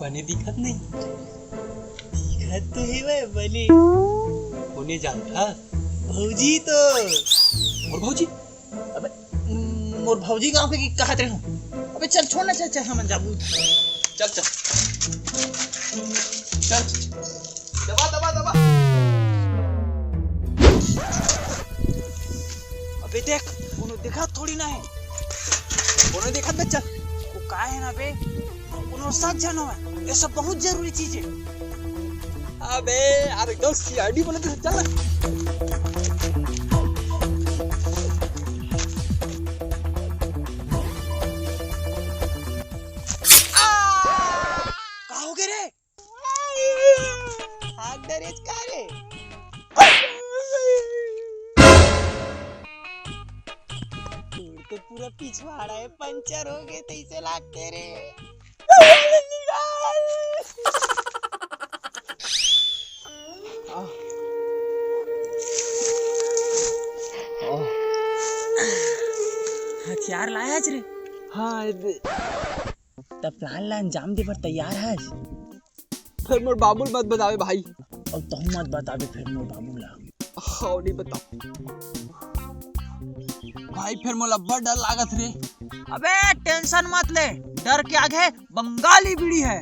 बने दिखत नहीं, दिखत तो है वह बने होने जाता भौजी तो और भौजी। अबे मोर भौजी गांव के कहत रहे हो। अबे चल छोड़ ना, चल चल हम जाबू। चल चल चल दबा दबा दबा। अबे देख कोनो देखा थोड़ी ना है, कोनो देखत बे। चल वो का है ना बे, कोनो साथ जानो है, ये सब बहुत जरूरी चीज है। अबे यार एकदम सीआईडी बोले तो चल ना। का हो गए रे? हाथ डरेज का रे? तो पूरा पिछवाड़ा है पंचर हो गए, तैसे लागते रे। हथियार लाया रे? हाँ तब प्लान ला अंजाम दे पर तैयार है? फिर मोर बाबुल मत बतावे भाई। और तुम मत बतावे फिर मोर बाबू ला। हाँ नहीं बताओ भाई, फिर मोला बड़ा डर लागत रे। अबे टेंशन मत ले, डर के आगे बंगाली बीड़ी है।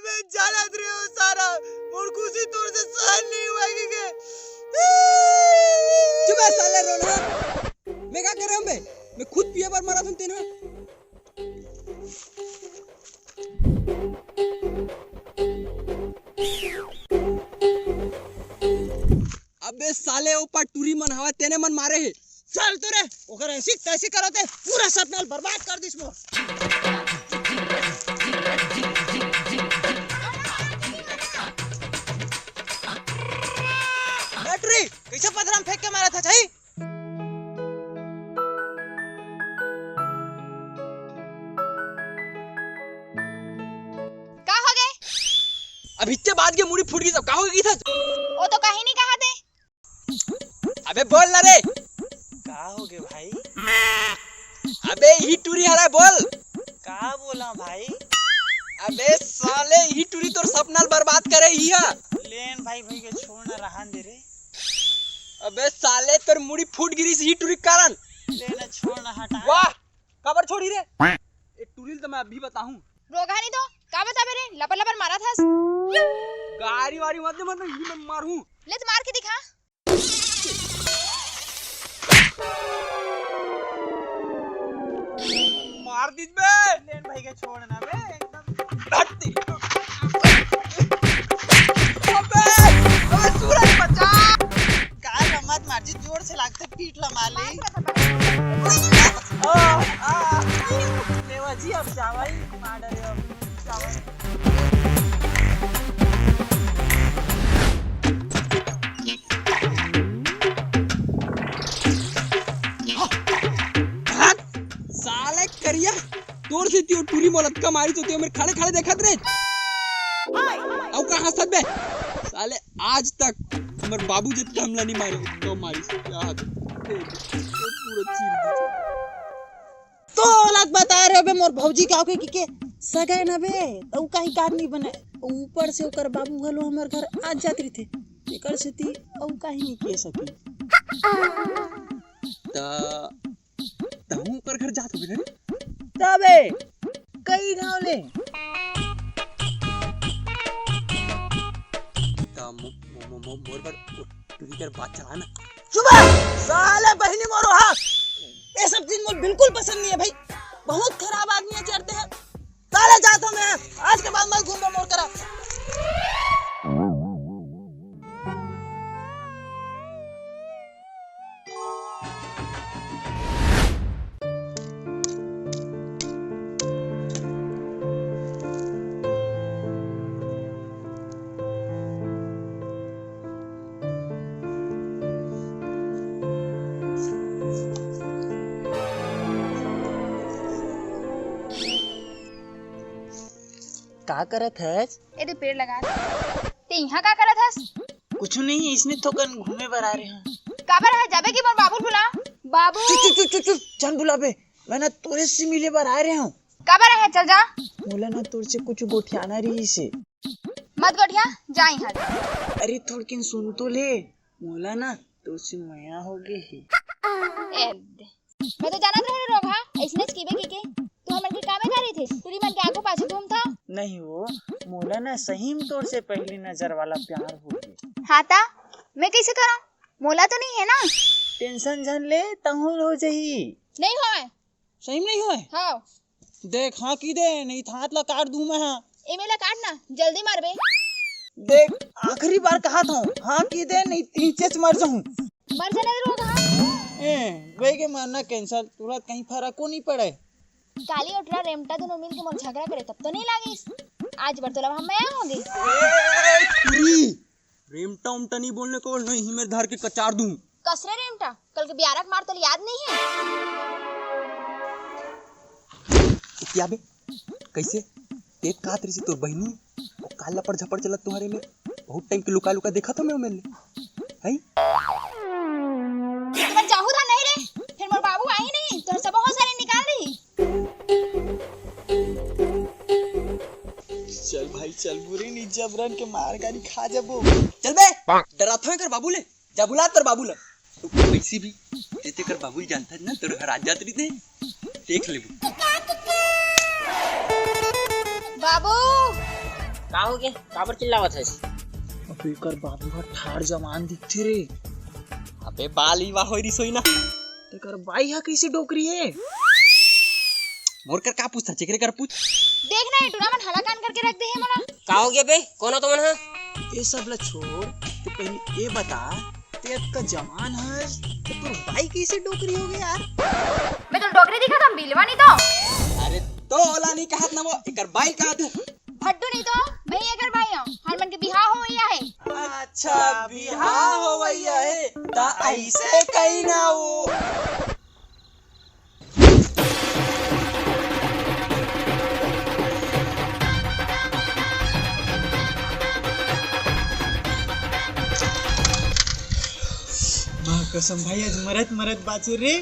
मैं जानत रे हूँ सारा, मोर खुशी तोर से सहन नहीं हुआ कि चुप है साले रोना। मैं क्या कर रहा हूँ? मैं खुद पिए पर मरा तुम तीनों। अबे साले ऊपर टूरी मन हवा तेने मन मारे है। चल तो रे, ओकर ऐसी तैसी करते पूरा सपना बर्बाद कर दिस मोर। बैटरी कैसे पत्थर फेंक के मारा था चाहिए? का हो गए? अब इतने बाद के मुड़ी फूट गई सब का हो गई था? वो तो कहीं नहीं कहा थे। अबे बोल ना रे। का हो गए भाई? अबे ही टूरी हरा बोल। का बोला भाई? अबे साले ही टूरी तोर सपना बर्बाद करे ही है। लेन भाई भाई के छोड़ना रहन दे रे। अबे साले तोर मुड़ी फूट गिरी ही टूरी कारण। लेना छोड़ना हटा। वाह कबर छोड़ी रे। ए टूरिल तो मैं अभी बताऊं। रोगा नहीं तो का बताबे रे, लपर लपर मारा था। गाड़ी वाड़ी मत दे, मतलब ही मैं मारूं। ले तो मार के दिखा। मार दीज बे। लेन भाई के छोड़ना बे एकदम। हट अबे अबे सूरज बचा। का मत मार जी, जोर से लागते पीट ला माली। लेवा जी अब जावाई मार डरे अब जावाई। साले करिया तोर से त्यो टूरी मोलत का मारी तो त्यो मेरे खड़े खड़े देखत रे। औ का हंसत बे। साले आज तक हमर बाबू जितना हमला नहीं मारे तो मारी क्या हाथ पूरा चीर दी। तो लग बता रहे बे मोर भौजी का के के सगाई ना बे, तो कहीं कार नहीं बने। ऊपर से ओकर बाबू हलो हमर घर आज जात रही थे, एकर से ती औ कहीं नहीं के सकी। तहु कर घर जात होबे रे। तबे कई गांव ले मोर पर टूरी कर बात चला ना। सुबह साले बहनी मोरो हा, ये सब चीज मुझे बिल्कुल पसंद नहीं है भाई। बहुत खराब आदमी है चढ़ते हैं। साले जाता मैं आज के बाद मत घूमो मोर करा। का करत है? ए तो पेड़ लगा ते यहाँ का करत हस? कुछ नहीं, इसने थोकन घूमे बर आ रहे हैं। काबर है जाबे की मोर बाबू बुला। बाबू चुप चुप चुप चुप जान बुला बे, मैं ना तोरे से मिले बार आ रहा हूँ। कब आ रहा है? चल जा। बोला ना तोरे से कुछ गोठियाना रही से। मत गोठिया जा यहाँ से। अरे थोड़किन सुन तो ले, बोला ना तोरे से मया हो गई है। मैं तो जाना रहे रोग हा ऐसने कीबे की के तू हमन के कामे करी थी तुरी मन के आगू पाछू घूमता नहीं वो मोला ना सही में तोर से पहली नजर वाला प्यार हो गया। हाता मैं कैसे करा? मोला तो नहीं है ना। टेंशन जन ले तहुल हो जही। नहीं होए। सही में नहीं होए? हाँ देख हाँ की दे नहीं तो हाथ ला काट दूं मैं। हाँ एमेला काटना जल्दी मारबे। देख आखिरी बार कहा था हाँ की दे नहीं नीचे से मर जाऊं। मर जाने रोग हा। गई के मरना कैंसल तुरंत कहीं फर्क को नहीं पड़े। काली उठरा रेमटा दोनों मिल के मोर झगड़ा करे तब तो नहीं लागिस। आज बरतोला हम मैं होगी। तुरी रेमटा उमटा नहीं बोलने को नहीं ही मेरे धार के कचार दूं। कसरे रेमटा कल के बियारक मार तो याद नहीं है। क्या बे कैसे टेप कहा तेरे से तोर बहनी और काला पर झपड़ चलत तुम्हारे में बहुत टाइम के लुका लुका देखा था मैं मेले है। तुम चाहू था नहीं रे फिर मोर बाबू आई नहीं तो सब बहुत सारे निकाल दी। चल भाई चल बुरी नहीं जबरन के मार गाड़ी खा जबो। चल बे डरा था कर बाबू ले जा बुला तर बाबू ला तो वैसी भी तेते कर बाबू जानता है ना तेरे हर आज जात रही देख ले बाबू का हो गया काबर चिल्लावत है? अबे कर बाबू का ठाड़ जवान दिखते रे। अबे बाल ही वाह होई सोई ना तेकर बाई हा कैसे डोकरी है? मोर कर का पूछता चेकरे कर पूछ देखना है टूना मन हला कान करके रख दे है मोला। का हो गया बे कौन हो तुमन? ये सब ला छोड़ तो पहले ये बता ते का जवान है तो तोर बाई कैसे डोकरी हो गई यार? मैं तो डोगरी दिखा था बिलवा नहीं तो। अरे तो ओला नहीं कहत ना वो एकर बाई कहत है। भट्टू नहीं तो मैं एकर भाई हूं हर मन के बिहाव हो गया है। अच्छा बिहार हो भैया है ता ऐसे कहीं ना हो। मां कसम भाई आज मरत मरत बाचे रे।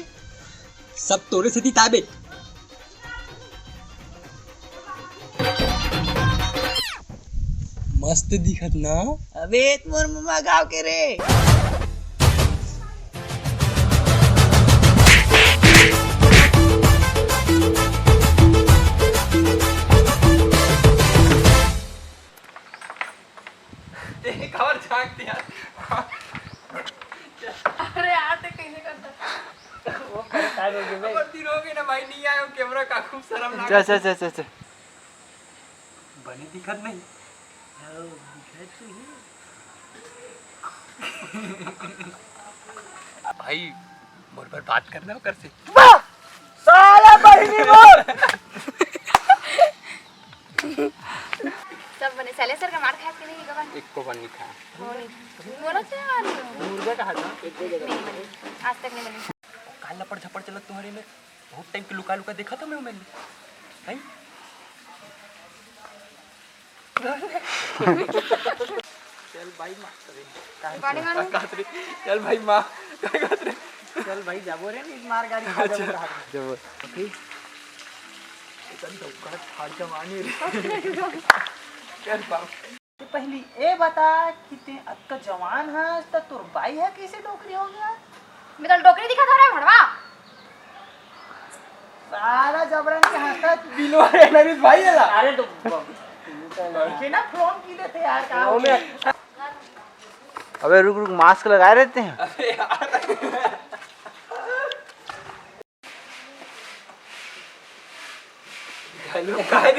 सब तोरे से ताबे मस्त दिखत ना। अबे मोर मम्मा गाँव के रे। खबर झांक दिया। अरे यार ते कैसे करता वो काय हो गया बे? दिन हो गए ना भाई नहीं आया कैमरा का खूब शर्म लगा। चल बने दिखत नहीं भाई मोर पर बात करना कर से साला बहिनी मोर। सब बने साले सर का मार खात के नहीं गवन एक को बन नहीं खा मोला से मार मुर्गा का हाथ आज तक नहीं बनी। काला पर झपड़ चलत तुम्हारे में बहुत टाइम के लुका लुका देखा था मैं मैंने है। चल भाई मार गाड़ी मारो कातरी चल भाई मां कातरी चल भाई जाबो रे नहीं मार गाड़ी खा जाबो रात जब ओके चल तो कर फाड़ जवानी रे चल बाप तो पहली ए बता कि ते अक्का जवान है तो तोर बाई है कैसे डोकरी हो गया? मैं तो डोकरी दिखा था रे भड़वा। सारा जबरन के हाथ बिलवा रे नरेश भाई है ला। अरे तो के ना फोन की देते यार का अबे रुक मास्क लगाए रहते हैं। अरे यार हेलो काय